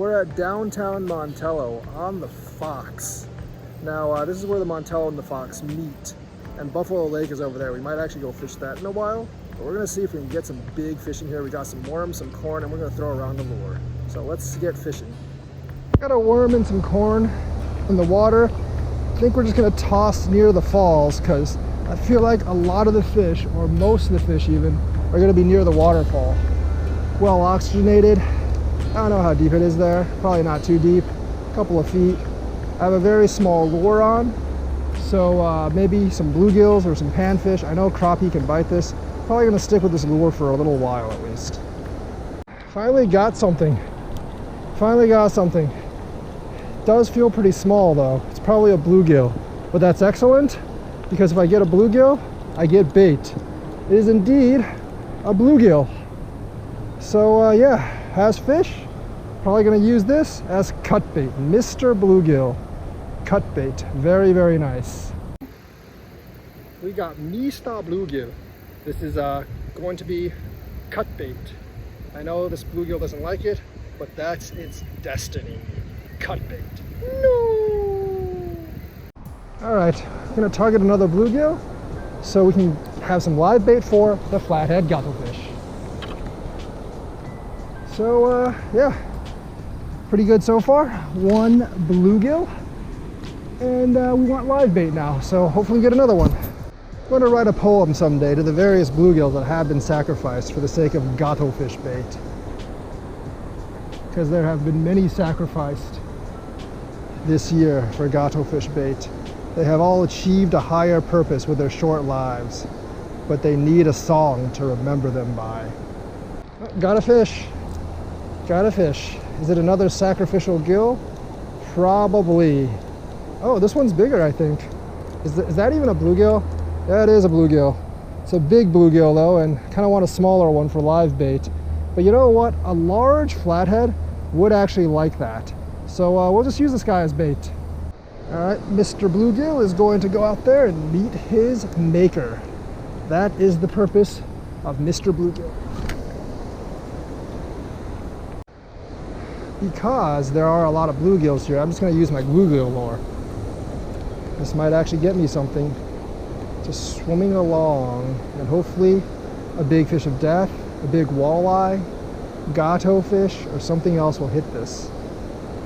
We're at downtown Montello on the Fox. Now, this is where the Montello and the Fox meet, and Buffalo Lake is over there. We might actually go fish that in a while, but we're gonna see if we can get some big fish in here. We got some worms, some corn, and we're gonna throw around the lure. So let's get fishing. Got a worm and some corn in the water. I think we're just gonna toss near the falls because I feel like a lot of the fish, or most of the fish even, are gonna be near the waterfall. Well oxygenated. I don't know how deep it is there. Probably not too deep, a couple of feet. I have a very small lure on, so maybe some bluegills or some panfish. I know crappie can bite this. Probably gonna stick with this lure for a little while at least. Finally got something. Finally got something. Does feel pretty small though. It's probably a bluegill, but that's excellent because if I get a bluegill, I get bait. It is indeed a bluegill. So yeah, as fish, probably gonna use this as cut bait. Mr. Bluegill cut bait. Very, very nice. We got Mr. Bluegill. This is going to be cut bait. I know this bluegill doesn't like it, but that's its destiny. Cut bait. No! All right, I'm gonna target another bluegill so we can have some live bait for the flathead gottlefish. So yeah, pretty good so far. One bluegill, and we want live bait now, so hopefully we get another one. I'm going to write a poem someday to the various bluegills that have been sacrificed for the sake of gottlefish bait, because there have been many sacrificed this year for gottlefish bait. They have all achieved a higher purpose with their short lives, but they need a song to remember them by. Oh, got a fish. Got a fish. Is it another sacrificial gill? Probably. Oh, this one's bigger, I think. Is that even a bluegill? Yeah, it is a bluegill. It's a big bluegill though, and kind of want a smaller one for live bait. But you know what? A large flathead would actually like that. So we'll just use this guy as bait. All right, Mr. Bluegill is going to go out there and meet his maker. That is the purpose of Mr. Bluegill. Because there are a lot of bluegills here, I'm just going to use my bluegill lure. This might actually get me something. Just swimming along, and hopefully a big fish of death, a big walleye, gato fish, or something else will hit this.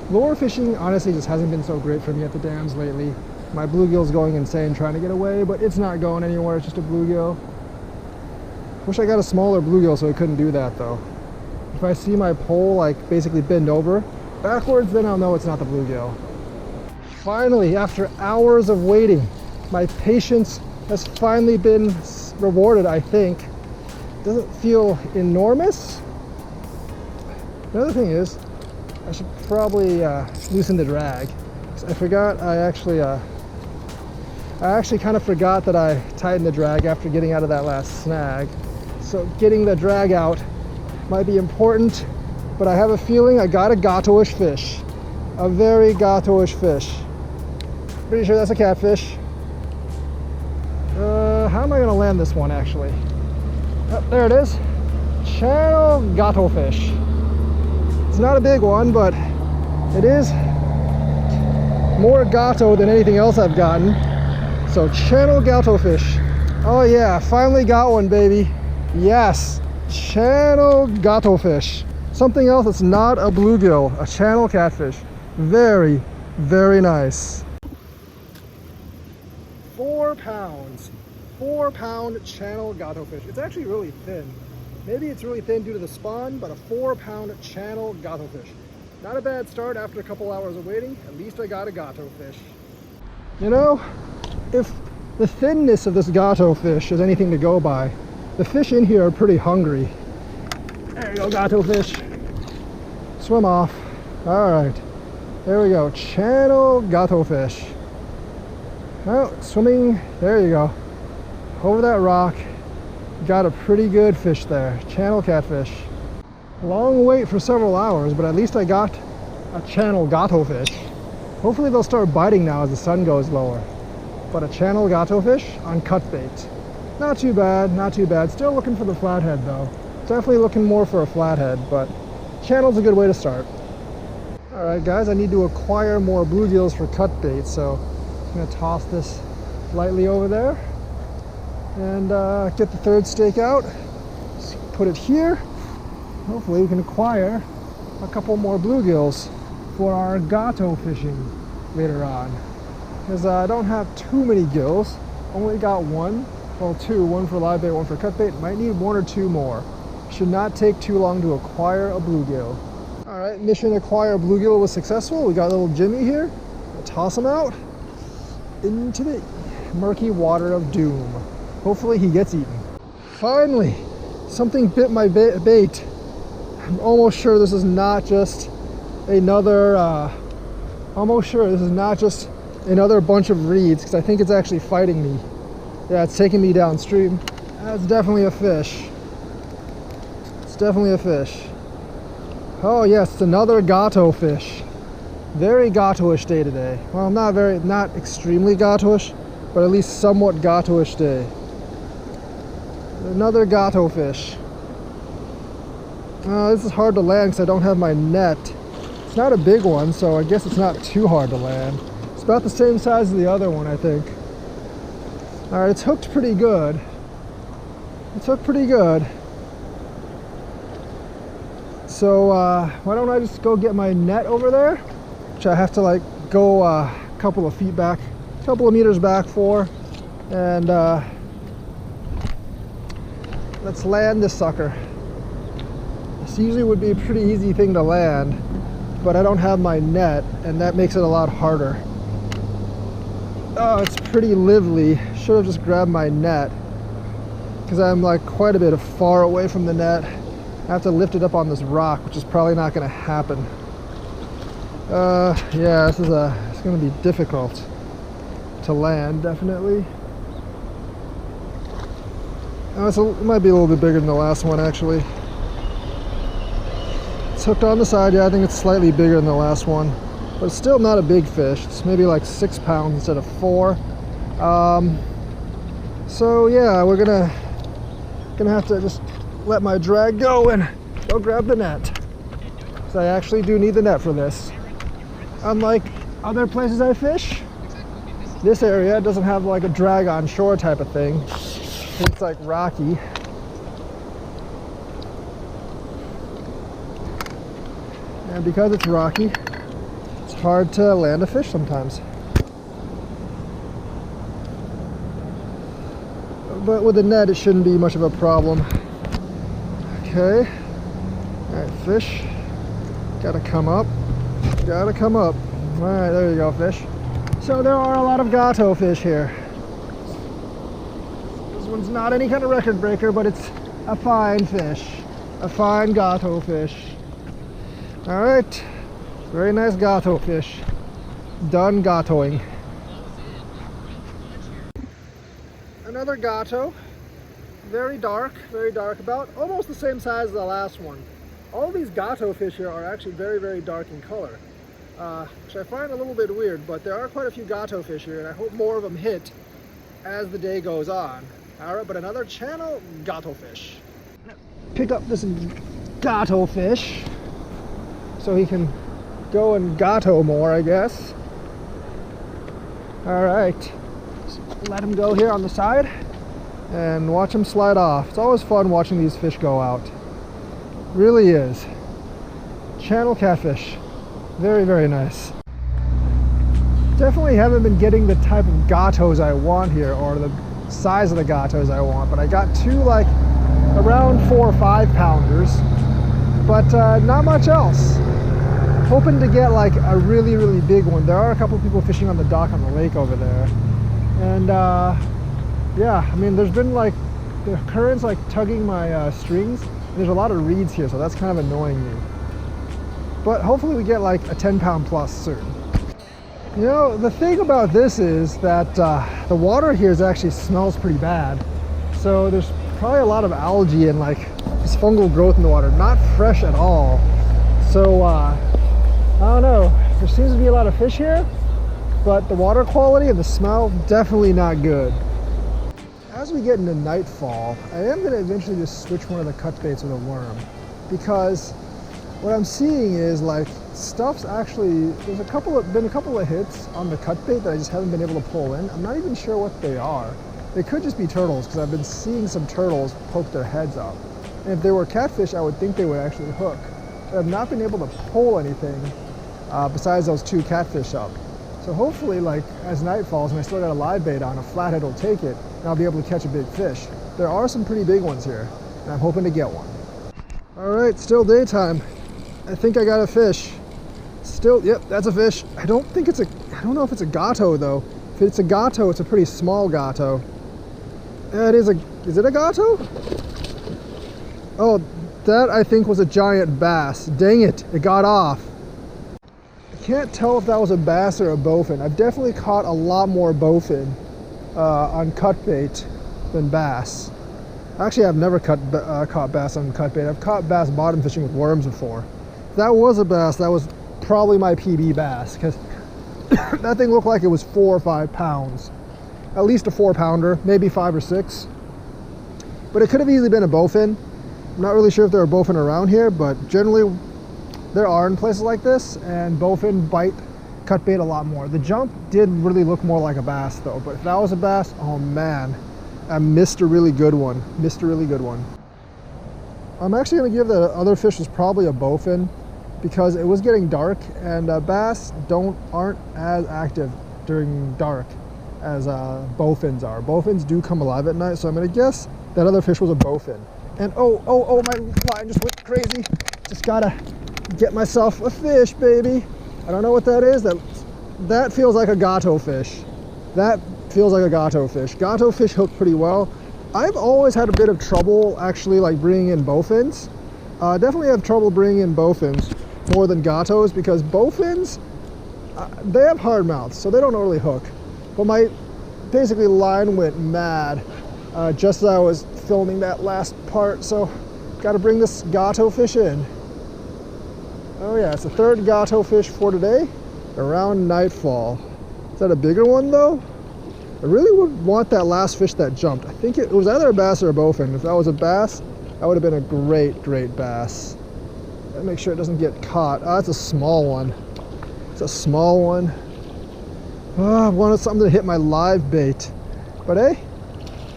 Lure fishing honestly just hasn't been so great for me at the dams lately. My bluegill's going insane trying to get away, but it's not going anywhere, it's just a bluegill. Wish I got a smaller bluegill so I couldn't do that though. If I see my pole like basically bend over backwards, then I'll know it's not the bluegill. Finally, after hours of waiting, my patience has finally been rewarded, I think. Doesn't feel enormous. Another thing is, I should probably loosen the drag. I forgot, I actually kind of forgot that I tightened the drag after getting out of that last snag. So getting the drag out might be important, but I have a feeling I got a gato-ish fish. A very gato-ish fish. Pretty sure that's a catfish. How am I gonna land this one actually? Oh, there it is. Channel gato fish. It's not a big one, but it is more gato than anything else I've gotten. So channel gato fish. Oh yeah, finally got one, baby. Yes. Channel gato fish. Something else that's not a bluegill, a channel catfish. Very, very nice. 4 pounds. 4-pound channel gato fish. It's actually really thin. Maybe it's really thin due to the spawn, but a 4-pound channel gato fish. Not a bad start after a couple hours of waiting. At least I got a gato fish. You know, if the thinness of this gato fish is anything to go by, the fish in here are pretty hungry. There you go, gato fish. Swim off. All right, there we go. Channel gato fish. Oh, swimming, there you go. Over that rock, got a pretty good fish there. Channel catfish. Long wait for several hours, but at least I got a channel gato fish. Hopefully they'll start biting now as the sun goes lower. But a channel gato fish on cut bait. Not too bad, not too bad. Still looking for the flathead though. Definitely looking more for a flathead, but channel's a good way to start. Alright guys, I need to acquire more bluegills for cut bait, so I'm going to toss this lightly over there and get the third stake out. Just put it here. Hopefully we can acquire a couple more bluegills for our gato fishing later on. Because I don't have too many gills, only got one, well two, one for live bait, one for cut bait. Might need one or two more. Should not take too long to acquire a bluegill. Alright, mission acquire bluegill was successful. We got little Jimmy here. We'll toss him out into the murky water of doom. Hopefully he gets eaten. Finally, something bit my bait. I'm almost sure this is not just another, bunch of reeds, because I think it's actually fighting me. Yeah, it's taking me downstream. That's definitely a fish. It's definitely a fish. Oh yes, it's another gato fish. Very gato-ish day today. Well, not extremely gato-ish, but at least somewhat gato-ish day. Another gato fish. This is hard to land because I don't have my net. It's not a big one, so I guess it's not too hard to land. It's about the same size as the other one, I think. Alright, it's hooked pretty good. It's hooked pretty good. So why don't I just go get my net over there, which I have to like go a couple of feet back, a couple of meters back for, and let's land this sucker. This usually would be a pretty easy thing to land, but I don't have my net, and that makes it a lot harder. Oh, it's pretty lively. Should have just grabbed my net, because I'm like quite a bit far away from the net. I have to lift it up on this rock, which is probably not going to happen. Yeah, it's going to be difficult to land, definitely. Oh, it might be a little bit bigger than the last one, actually. It's hooked on the side. Yeah, I think it's slightly bigger than the last one, but it's still not a big fish. It's maybe like 6 pounds instead of 4. So yeah, we're gonna have to just let my drag go and go grab the net. So I actually do need the net for this. Unlike other places I fish, this area doesn't have like a drag on shore type of thing. It's like rocky. And because it's rocky, it's hard to land a fish sometimes. But with a net, it shouldn't be much of a problem. Okay. Alright, fish. Gotta come up. Gotta come up. Alright, there you go, fish. So there are a lot of gato fish here. This one's not any kind of record breaker, but it's a fine fish. A fine gato fish. Alright. Very nice gato fish. Done gatoing. Another gato. Very dark, about almost the same size as the last one. All these gato fish here are actually very, very dark in color, which I find a little bit weird, but there are quite a few gato fish here, and I hope more of them hit as the day goes on. Alright, but another channel gato fish. Pick up this gato fish so he can go and gato more, I guess. Alright, let him go here on the side and watch them slide off. It's always fun watching these fish go out. Really is. Channel catfish. Very, very nice. Definitely haven't been getting the type of gatos I want here, or the size of the gatos I want, but I got two like around 4 or 5 pounders, but not much else. Hoping to get like a really, really big one. There are a couple people fishing on the dock on the lake over there, and yeah, I mean, there's been like the current's like tugging my strings. There's a lot of reeds here, so that's kind of annoying me. But hopefully we get like a 10-pound plus soon. You know, the thing about this is that the water here actually smells pretty bad. So there's probably a lot of algae and like this fungal growth in the water, not fresh at all. So I don't know, there seems to be a lot of fish here, but the water quality and the smell, definitely not good. As we get into nightfall, I am going to eventually just switch one of the cut baits with a worm, because what I'm seeing is like stuff's actually, there's been a couple of hits on the cut bait that I just haven't been able to pull in. I'm not even sure what they are. They could just be turtles, because I've been seeing some turtles poke their heads up. And if they were catfish, I would think they would actually hook. But I've not been able to pull anything besides those 2 catfish up. So hopefully, like, as night falls and I still got a live bait on, a flathead will take it, and I'll be able to catch a big fish. There are some pretty big ones here, and I'm hoping to get one. All right, still daytime. I think I got a fish. Still, yep, that's a fish. I don't know if it's a gato though. If it's a gato, it's a pretty small gato. Is it a gato? Oh, that I think was a giant bass. Dang it, it got off. I can't tell if that was a bass or a bowfin. I've definitely caught a lot more bowfin on cut bait than bass. Actually, I've never caught bass on cut bait. I've caught bass bottom fishing with worms before. If that was a bass, that was probably my PB bass, because that thing looked like it was 4 or 5 pounds. At least a 4-pounder, maybe 5 or 6. But it could have easily been a bowfin. I'm not really sure if there are bowfin around here, but generally there are in places like this, and bowfin bite cut bait a lot more. The jump did really look more like a bass though, but if that was a bass, oh man, I missed a really good one. I'm actually going to give the other fish was probably a bowfin, because it was getting dark, and bass aren't as active during dark as bowfins are. Bowfins do come alive at night, so I'm going to guess that other fish was a bowfin. And oh, my line just went crazy. Just gotta get myself a fish, baby. I don't know what that is. That feels like a gato fish. That feels like a gato fish. Gato fish hook pretty well. I've always had a bit of trouble actually like bringing in bowfins. Definitely have trouble bringing in bowfins more than gatos, because bowfins, they have hard mouths, so they don't really hook. But my basically line went mad just as I was filming that last part, so got to bring this gato fish in. Oh yeah, it's the 3rd gato fish for today, around nightfall. Is that a bigger one though? I really would want that last fish that jumped. I think it was either a bass or a bowfin. If that was a bass, that would have been a great bass. Gotta make sure it doesn't get caught. Oh, that's a small one. It's a small one. Oh, I wanted something to hit my live bait. But hey,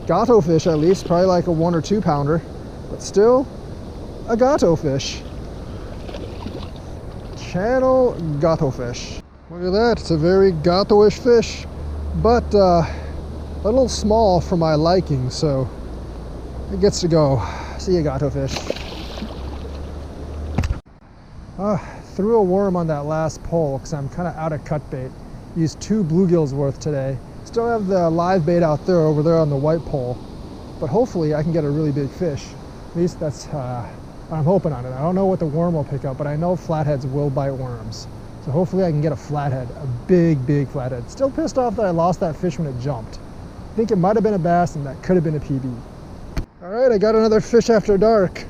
gato fish at least, probably like a 1 or 2 pounder, but still a gato fish. Channel gato fish. Look at that, it's a very gato-ish fish, but a little small for my liking, so it gets to go. See you, gato fish. Threw a worm on that last pole because I'm kind of out of cut bait. Used 2 bluegills worth today. Still have the live bait out there over there on the white pole, but hopefully I can get a really big fish. At least that's I'm hoping on it. I don't know what the worm will pick up, but I know flatheads will bite worms. So hopefully I can get a flathead, a big flathead. Still pissed off that I lost that fish when it jumped. I think it might have been a bass, and that could have been a PB. All right, I got another fish after dark.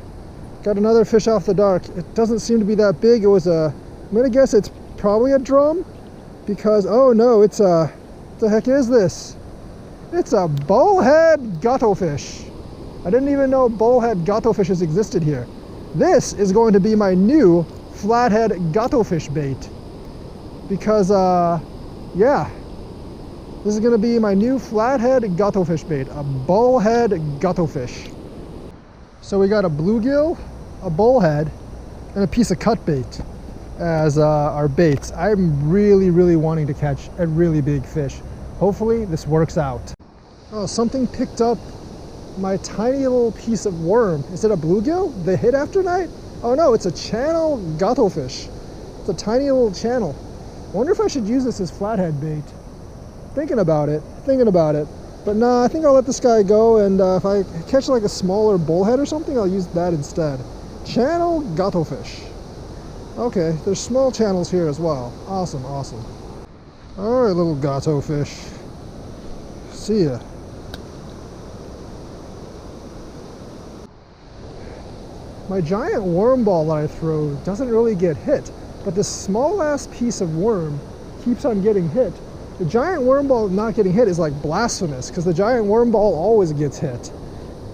Got another fish off the dark. It doesn't seem to be that big. It was I'm gonna guess it's probably a drum, because, oh no, it's what the heck is this? It's a bullhead gato fish. I didn't even know bullhead gato fishes existed here. This is going to be my new flathead gato fish bait, because yeah, this is going to be my new flathead gato fish bait, a bullhead gato fish. So we got a bluegill, a bullhead, and a piece of cut bait as our baits. I'm really wanting to catch a really big fish. Hopefully this works out. Oh, something picked up my tiny little piece of worm. Is it a bluegill? They hit after night? Oh no, it's a channel gato fish. It's a tiny little channel. I wonder if I should use this as flathead bait. Thinking about it. But nah, I think I'll let this guy go, and if I catch like a smaller bullhead or something, I'll use that instead. Channel gato fish. Okay, there's small channels here as well. Awesome. All right, little gato fish. See ya. My giant worm ball that I throw doesn't really get hit, but this small ass piece of worm keeps on getting hit. The giant worm ball not getting hit is like blasphemous, because the giant worm ball always gets hit.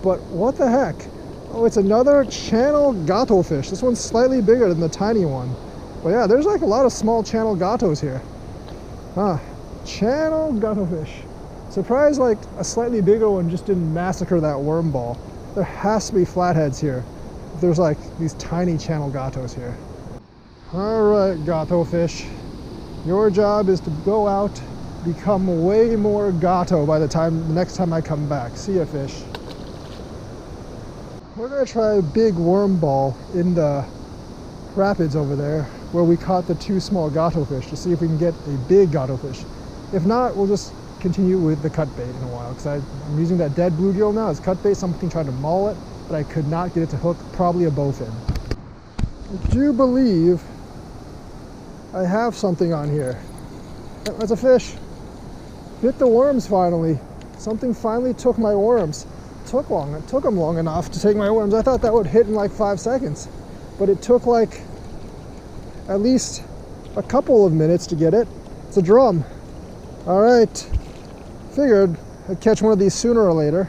But what the heck? Oh, it's another channel gato fish. This one's slightly bigger than the tiny one. But yeah, there's like a lot of small channel gatos here. Huh, channel gato fish. Surprised like a slightly bigger one just didn't massacre that worm ball. There has to be flatheads here. There's like these tiny channel gatos here. All right, gato fish. Your job is to go out, become way more gato by the next time I come back. See ya, fish. We're gonna try a big worm ball in the rapids over there where we caught the 2 small gato fish to see if we can get a big gato fish. If not, we'll just continue with the cut bait in a while, because I'm using that dead bluegill now as cut bait. Something tried to maul it, but I could not get it to hook, probably a bowfin. I do believe I have something on here. That's a fish. Bit the worms finally. Something finally took my worms. It took them long enough to take my worms. I thought that would hit in like 5 seconds, but it took like at least a couple of minutes to get it. It's a drum. All right, figured I'd catch one of these sooner or later.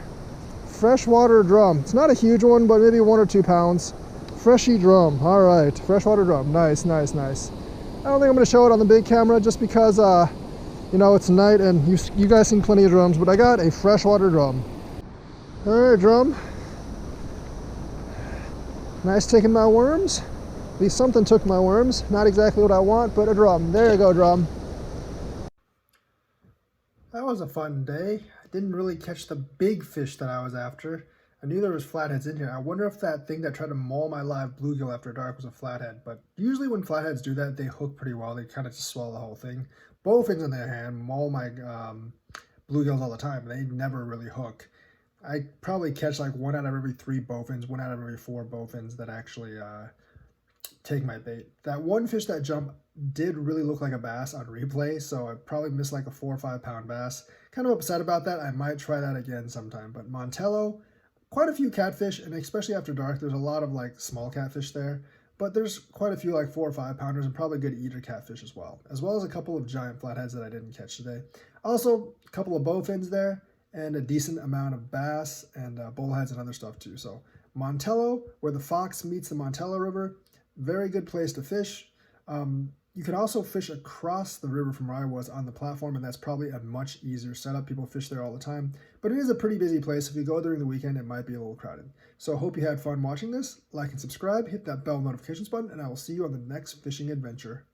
Freshwater drum. It's not a huge one, but maybe 1 or 2 pounds. Freshy drum. All right, freshwater drum. Nice, nice, nice. I don't think I'm gonna show it on the big camera just because, you know, it's night and you guys seen plenty of drums, but I got a freshwater drum. All right, drum. Nice taking my worms. At least something took my worms. Not exactly what I want, but a drum. There you go, drum. That was a fun day. I didn't really catch the big fish that I was after. I knew there was flatheads in here. I wonder if that thing that tried to maul my live bluegill after dark was a flathead. But usually when flatheads do that, they hook pretty well. They kind of just swallow the whole thing. Bowfins on the other hand maul my bluegills all the time. They never really hook. I probably catch like 1 out of every 3 bowfins, 1 out of every 4 bowfins that actually take my bait. That one fish that jumped did really look like a bass on replay, so I probably missed like a 4 or 5 pound bass. Kind of upset about that. I might try that again sometime. But Montello, quite a few catfish, and especially after dark, there's a lot of like small catfish there. But there's quite a few like 4 or 5 pounders and probably good eater catfish as well as a couple of giant flatheads that I didn't catch today. Also, a couple of bowfins there and a decent amount of bass and bullheads and other stuff too. So Montello, where the Fox meets the Montello River, very good place to fish. You can also fish across the river from where I was on the platform, and that's probably a much easier setup. People fish there all the time, but it is a pretty busy place. If you go during the weekend, it might be a little crowded. So I hope you had fun watching this. Like and subscribe, hit that bell notifications button, and I will see you on the next fishing adventure.